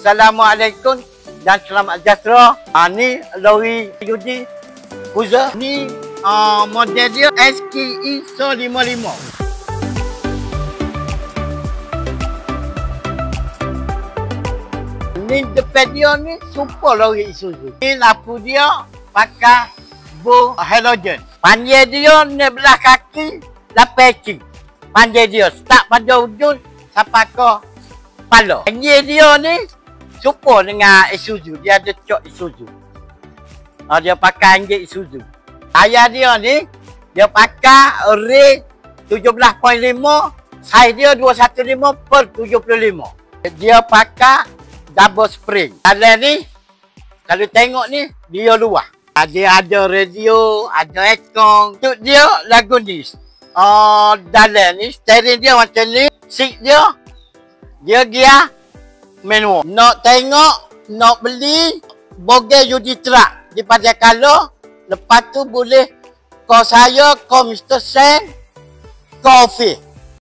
Assalamualaikum dan selamat sejahtera. Ni lori Yudi Cruiser. Ni model dia SKE 155. Ni depan dia ni super lori Isuzu. Ni lampu dia pakai bo halogen. Panjang dia ni belah kaki 8 inci. Panjang dia start pada ujung sampai ke kepala. Panjang dia ni super dengan Isuzu. Dia ada cok Isuzu. Dia pakai anjing Isuzu. Tayar dia ni dia pakai ring 17.5, saiz dia 215/75. Dia pakai double spring. Dalam ni kalau tengok ni dia luas. Dia ada radio, ada aircon. Untuk dia lagu ni. Dalam ni steering dia macam ni. Seat dia gear manual. Nak tengok, nak beli bogey Yudi Truck di Padang Kala. Lepas tu boleh call saya, call Mr. Sen, call Office.